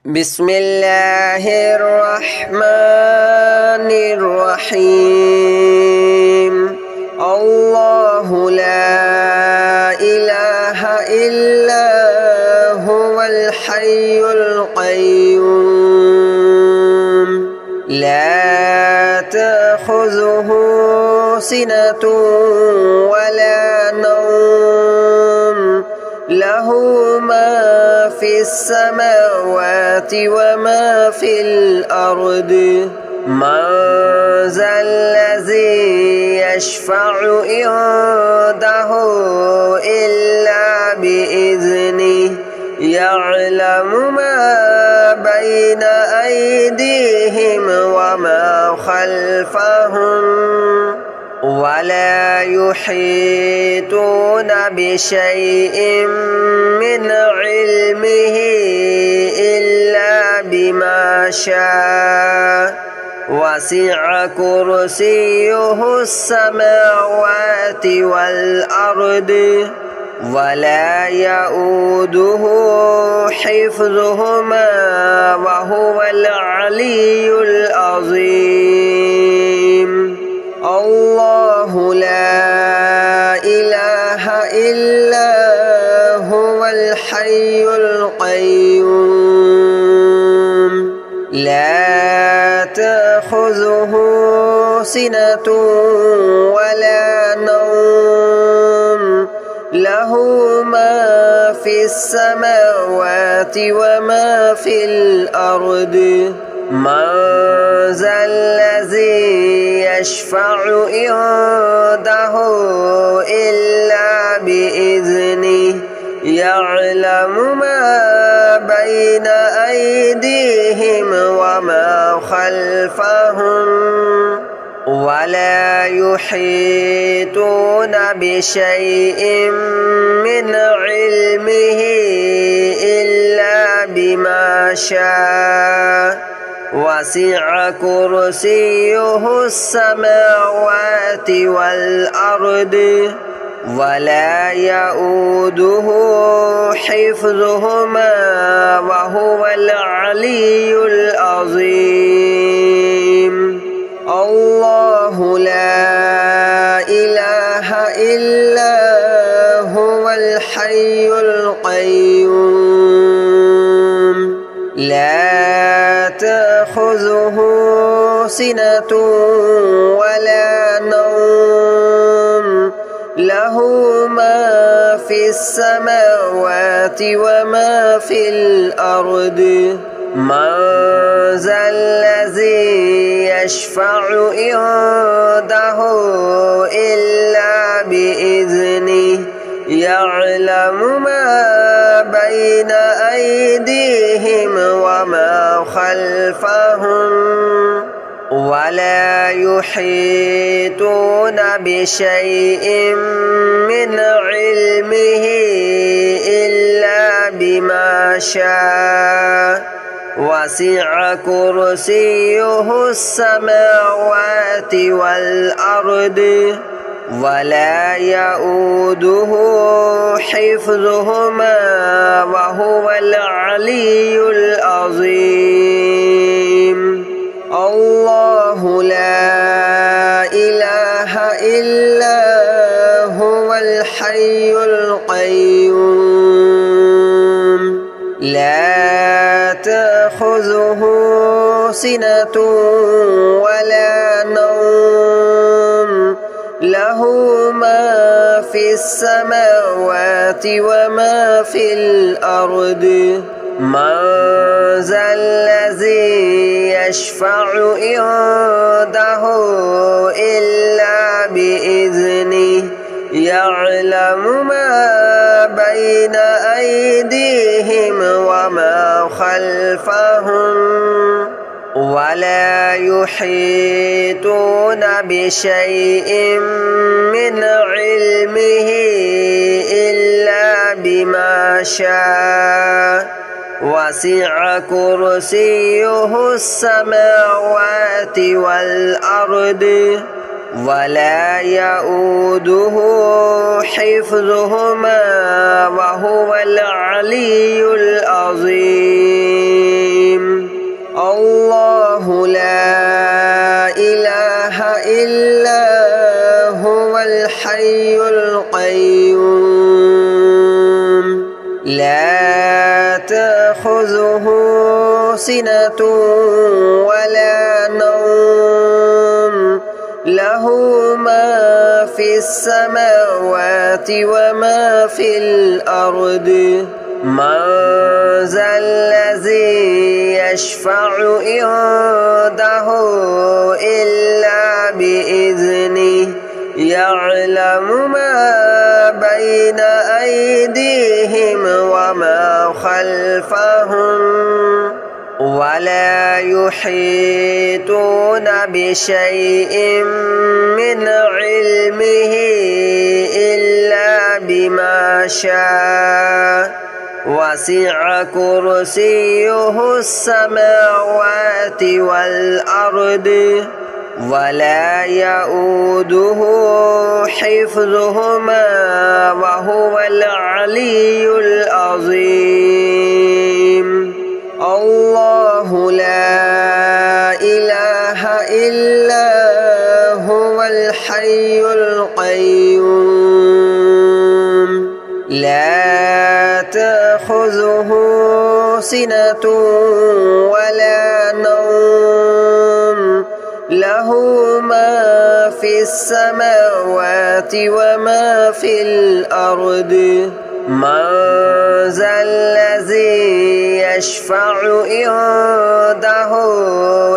بسم الله الرحمن الرحيم الله لا إله إلا هو الحي القيوم لا تأخذه سنة ولا نوم له ما في السماوات وما في الأرض من ذا الذي يشفع عنده إلا بإذنه يعلم ما بين أيديهم وما خلفهم ولا يحيطون بشيء من علمه إلا بما شاء وسع كرسيه السماوات والأرض ولا يؤوده حفظهما وهو العلي العظيم الله لا إله إلا هو الحي القيوم لا تأخذه سنة ولا نوم له ما في السماوات وما في الأرض من ذا الذي يشفع عنده إلا بإذنه يعلم ما بين أيديهم وما خلفهم ولا يحيطون بشيء من علمه إلا بما شاء وسع كرسيه السماوات والأرض ولا يؤوده حفظهما وهو العلي العظيم الله لا إله إلا هو الحي القيوم لا تأخذه سنة ولا نوم له ما في السماوات وما في الأرض من ذا الذي يشفع عنده إلا بإذنه يعلم ما بين أيديهم وما خلفهم ولا يحيطون بشيء من علمه إلا بما شاء وسع كرسيه السماوات والأرض ولا يؤوده حفظهما وهو العلي العظيم الله لا إله إلا هو الحي القيوم لا تأخذه سنة ولا نوم له ما في السماوات وما في الأرض من ذا الذي يشفع عنده إلا بإذنه يعلم ما بين أيديهم وما خلفهم ولا يحيطون بشيء من علمه إلا بما شاء وسع كرسيه السماوات والأرض ولا يؤوده حفظهما وهو العلي العظيم. تأخذه سنة ولا نوم له ما في السماوات وما في الأرض من ذا الذي يشفع عنده إلا بإذنه يعلم ما بين أيديهم وما خلفهم ولا يحيطون بشيء من علمه إلا بما شاء وسع كرسيه السماوات والأرض ولا يؤوده حفظهما وهو العلي العظيم الله لا إله إلا هو الحي القيوم لا تأخذه سنة ولا نوم له ما في السماوات وما في الأرض من ذا الذي يشفع عنده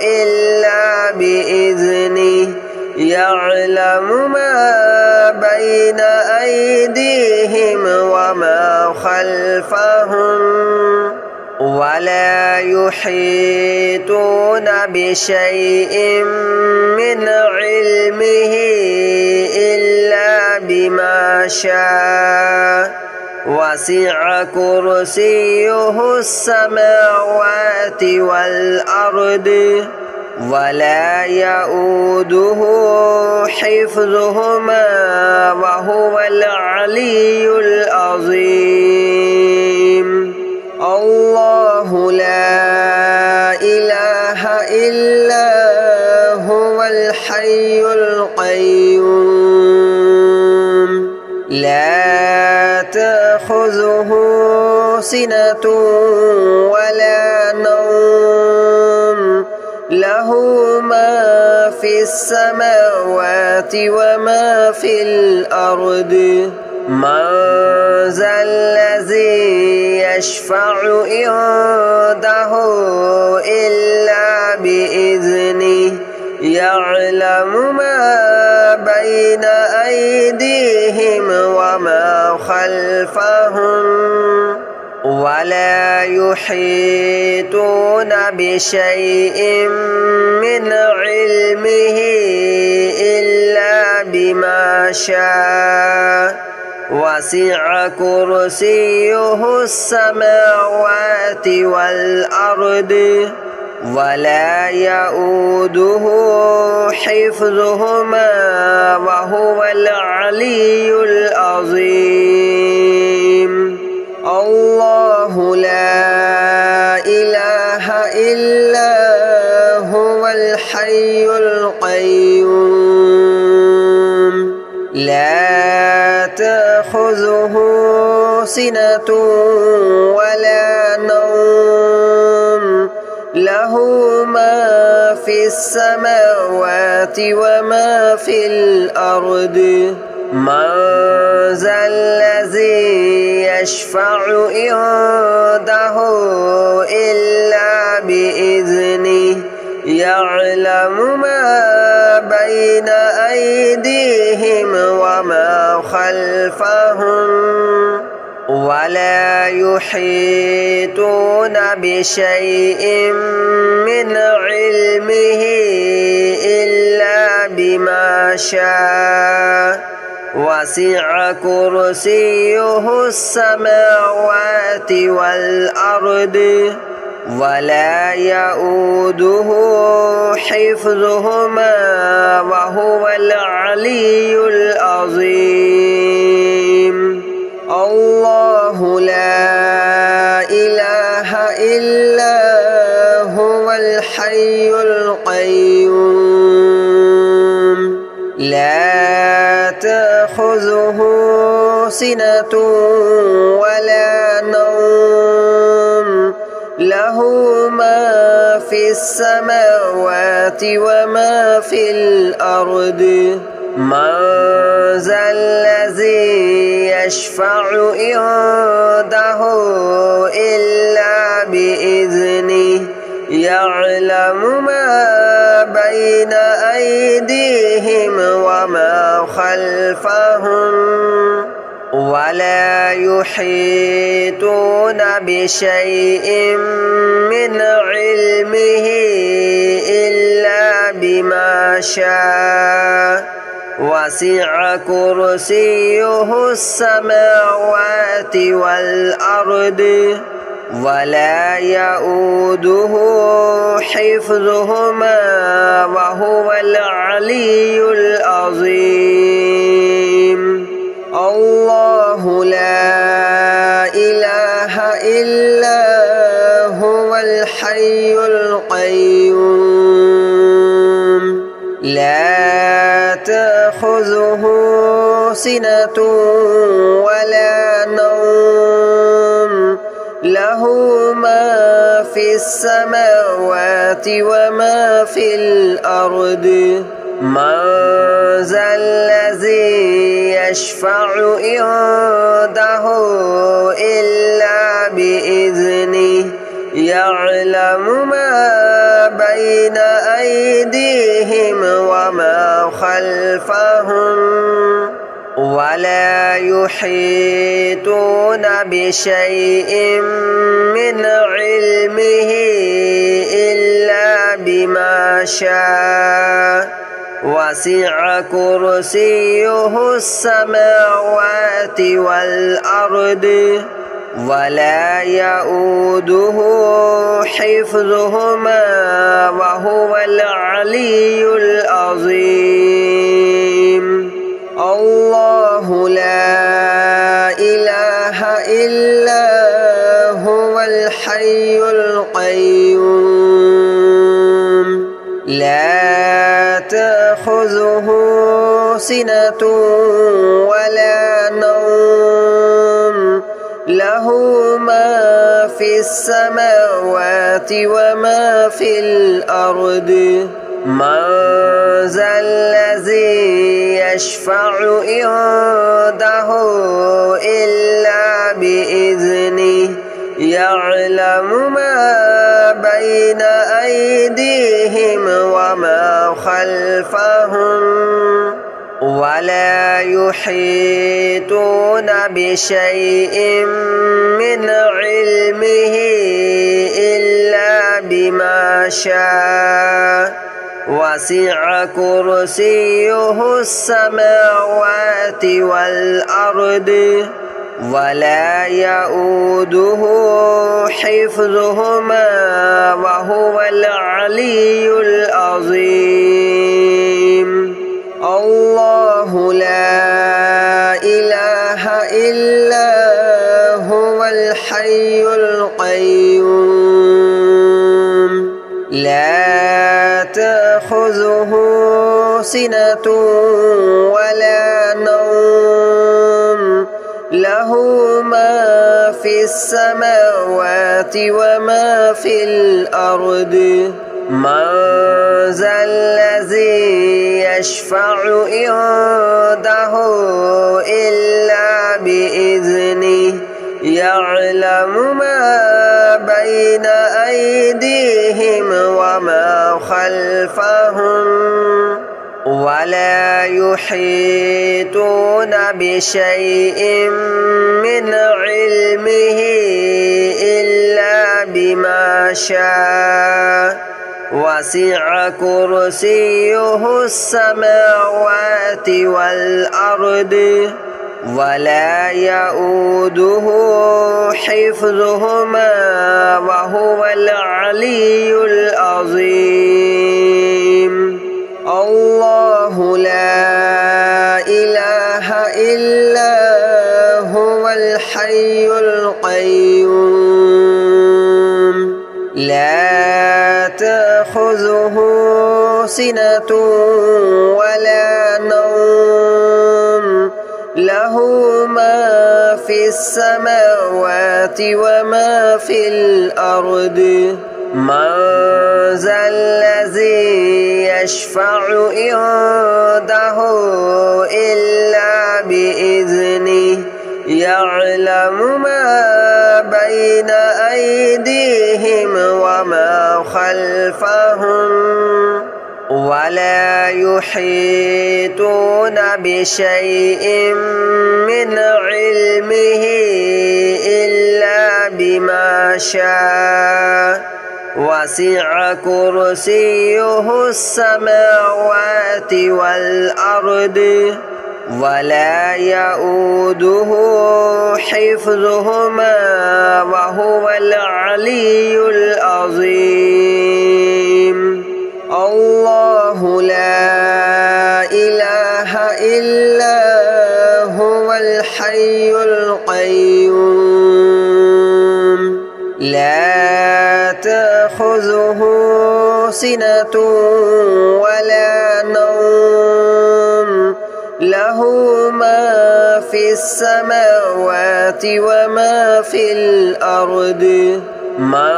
إلا بإذنه يعلم ما بين أيديهم وما خلفهم ولا يحيطون بشيء من علمه إلا بما شاء وسع كرسيه السماوات والأرض ولا يؤوده حفظهما وهو العلي العظيم الله لا إله إلا هو الحي القيوم لا تأخذه سنة ولا نوم له ما في السماوات وما في الأرض من ذا الذي يشفع عنده إلا بإذنه يعلم ما بين أيديهم وما خلفهم ولا يحيطون بشيء من علمه إلا بما شاء وسع كرسيه السماوات والأرض ولا يؤوده حفظهما وهو العلي العظيم الله لا إله إلا هو الحي القيوم لا تأخذه سنة ولا نوم له ما في السماوات وما في الأرض من ذا الذي يشفع عنده إلا بإذنه يعلم ما بين أيديهم وما خلفهم ولا يحيطون بشيء من علمه إلا بما شاء وسع كرسيه السماوات والأرض ولا يؤوده حفظهما وهو العلي العظيم الله لا إله إلا هو الحي القيوم لا تأخذه سنة ولا نوم له له ما في السماوات وما في الأرض من ذا الذي يشفع عنده إلا بإذنه يعلم ما بين أيديهم وما خلفهم ولا يحيطون بشيء من علمه إلا بما شاء وسع كرسيه السماوات والأرض ولا يؤوده حفظهما وهو العلي العظيم الله لا إله إلا هو الحي القيوم لا تأخذه سنة ولا نوم له ما في السماوات وما في الأرض من ذا الذي يشفع عنده إلا بإذنه يعلم ما بين أيديهم وما خلفهم ولا يحيطون بشيء من علمه إلا بما شاء وسع كرسيه السماوات والأرض ولا يؤوده حفظهما وهو العلي العظيم الله لا إله إلا هو الحي القيوم لا تأخذه سنة ولا نوم له ما في السماوات وما في الأرض من ذا الذي يشفع عنده إلا بإذنه يعلم ما بين أيديهم وما خلفهم ولا يحيطون بشيء من علمه إلا بما شاء وسع كرسيه السماوات والأرض ولا يؤوده حفظهما وهو العلي العظيم الله لا إله إلا هو الحي القيوم لا تأخذه سنة ولا نوم له ما في السماوات وما في الأرض من ذا الذي يشفع عنده إلا بإذنه يعلم ما بين أيديهم وما خلفهم ولا يحيطون بشيء من علمه إلا بما شاء وسع كرسيه السماوات والأرض ولا يؤوده حفظهما وهو العلي العظيم الله لا إله إلا هو الحي القيوم لا تأخذه سنة ولا نوم له له ما في السماوات وما في الأرض من ذا الذي يشفع عنده إلا بإذنه يعلم ما بين أيديهم وما خلفهم ولا يحيطون بشيء من علمه إلا بما شاء وسع كرسيه السماوات والأرض ولا يؤوده حفظهما وهو العلي العظيم الله لا إله إلا هو الحي القيوم لا تأخذه سنة ولا نوم له ما في السماوات وما في الأرض من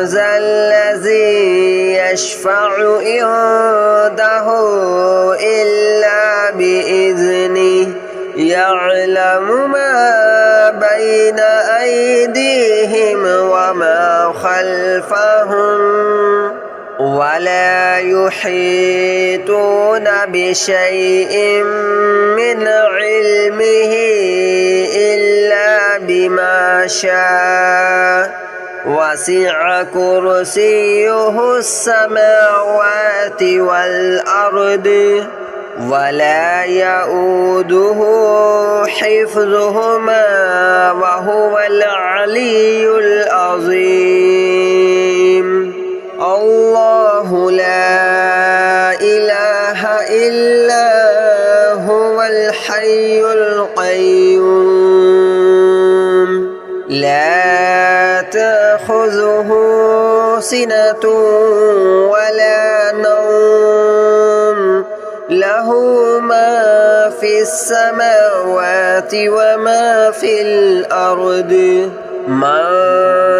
ذا الذي يشفع عنده إلا بإذنه يعلم ما بين أيديهم وما خلفهم ولا يحيطون بشيء من علمه إلا بما شاء وسع كرسيه السماوات والأرض ولا يؤوده حفظهما وهو العلي العظيم الله لا إله إلا هو الحي القيوم لا تأخذه سنة ولا نوم له ما في السماوات وما في الأرض من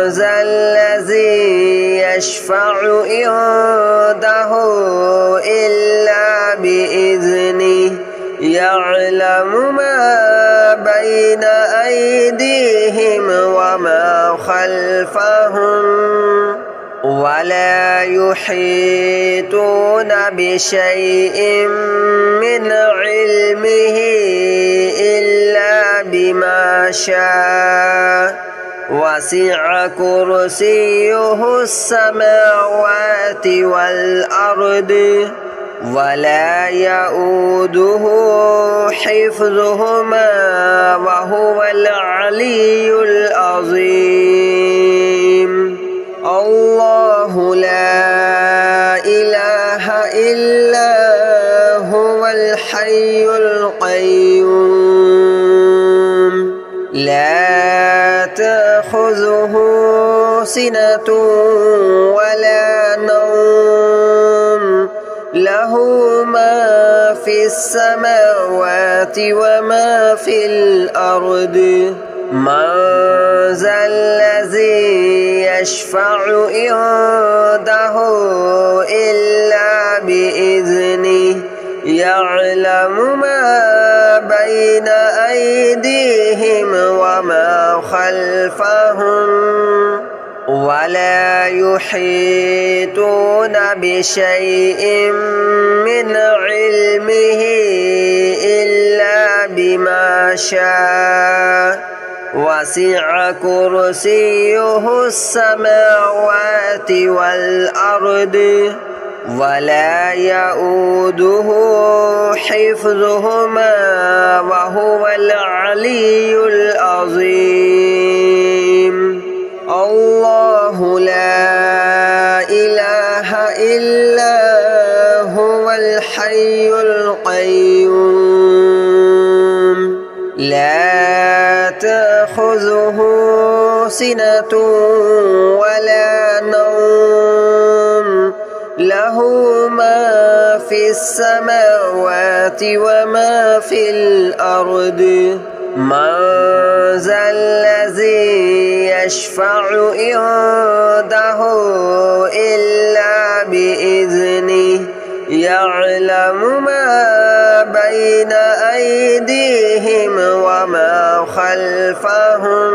ذا الذي يشفع عنده إلا بإذنه يعلم ما بين أيديهم وما خلفهم ولا يحيطون بشيء من علمه إلا بما شاء وسع كرسيه السماوات والأرض ولا يؤوده حفظهما وهو العلي العظيم الله لا إله إلا هو الحي القيوم لا تأخذه سنة ولا نوم له ما في السماوات وما في الأرض من ذا الذي يشفع عنده إلا بإذنه يعلم ما بين أيديهم وما خلفهم ولا يحيطون بشيء من علمه إلا بما شاء وسع كرسيه السماوات والأرض ولا يؤوده حفظهما وهو العلي العظيم الله لا إله إلا هو الحي القيوم لا تأخذه سنة ولا نوم له ما في السماوات وما في الأرض من ذا الذي يشفع عنده إلا بإذنه يعلم ما بين أيديهم وما خلفهم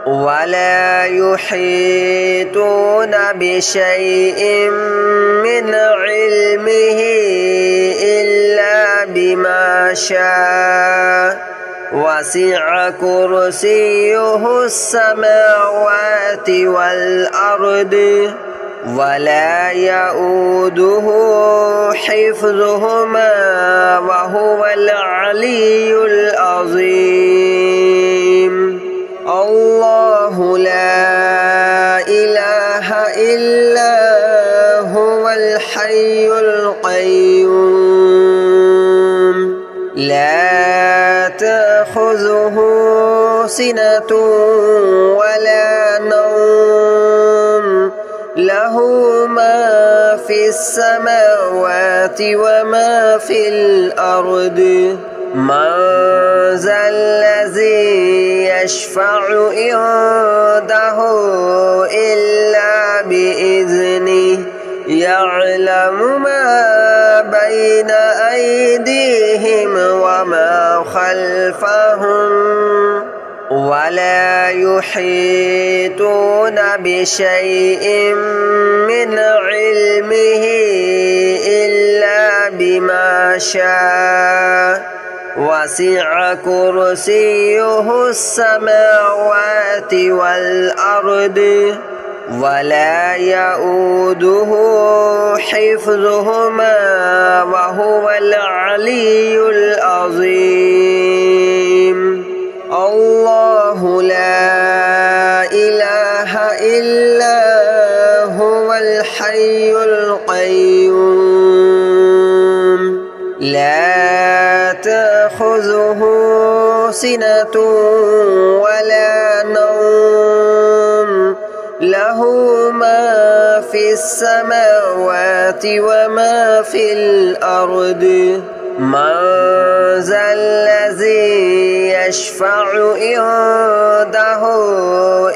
ولا يحيطون بشيء من علمه إلا بما شاء وسع كرسيه السماوات والأرض ولا يؤوده حفظهما وهو العلي العظيم الله لا إله إلا هو الحي القيوم لا تأخذه سنة ولا نوم له ما في السماوات وما في الأرض من ذا الذي يشفع عنده إلا بإذنه يعلم ما بين أيديهم وما خلفهم ولا يحيطون بشيء من علمه إلا بما شاء وسع كرسيه السماوات والأرض ولا يؤوده حفظهما وهو العلي العظيم الله لا إله إلا هو الحي القيوم لا تأخذه سنة ولا نوم له ما في السماوات وما في الأرض من ذا الذي يشفع عنده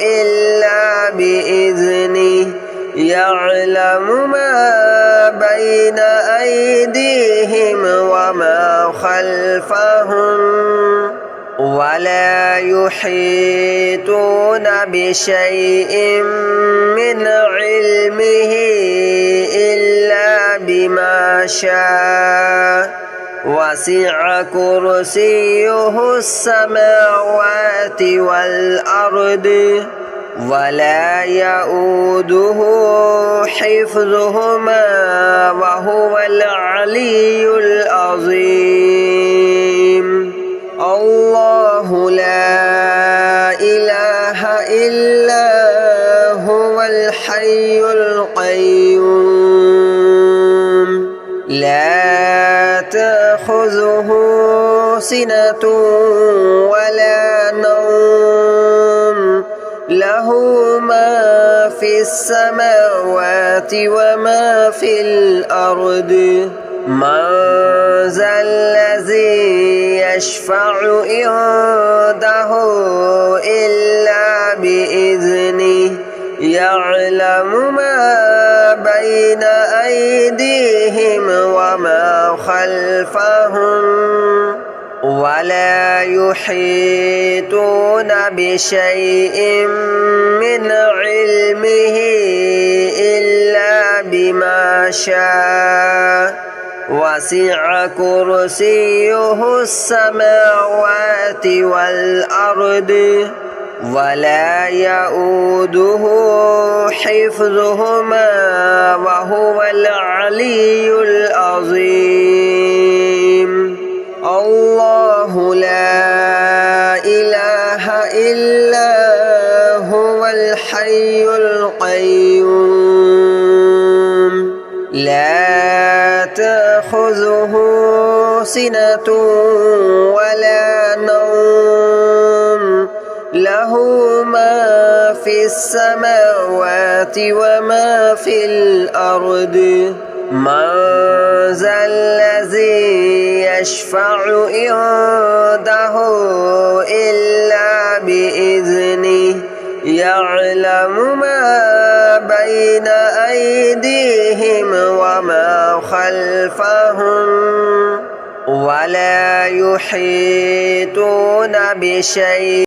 إلا بإذنه يعلم ما بين أيديهم وما خلفهم ولا يحيطون بشيء من علمه إلا بما شاء وسع كرسيه السماوات والأرض ولا يؤوده حفظهما وهو العلي العظيم الله لا إله إلا هو الحي القيوم لا تأخذه سنة ولا نوم له ما في السماوات وما في الأرض من ذا الذي يشفع عنده إلا بإذنه يعلم ما بين أيديهم وما خلفهم ولا يحيطون بشيء من علمه إلا بما شاء وسع كرسيه السماوات والأرض ولا يؤوده حفظهما وهو العلي العظيم الله لا إله إلا هو الحي القيوم لا تأخذه سنة ولا نوم له ما في السماوات وما في الأرض من ذا الذي يشفع عنده إلا بإذنه يعلم ما بين أيديهم وما خلفهم ولا يحيطون بشيء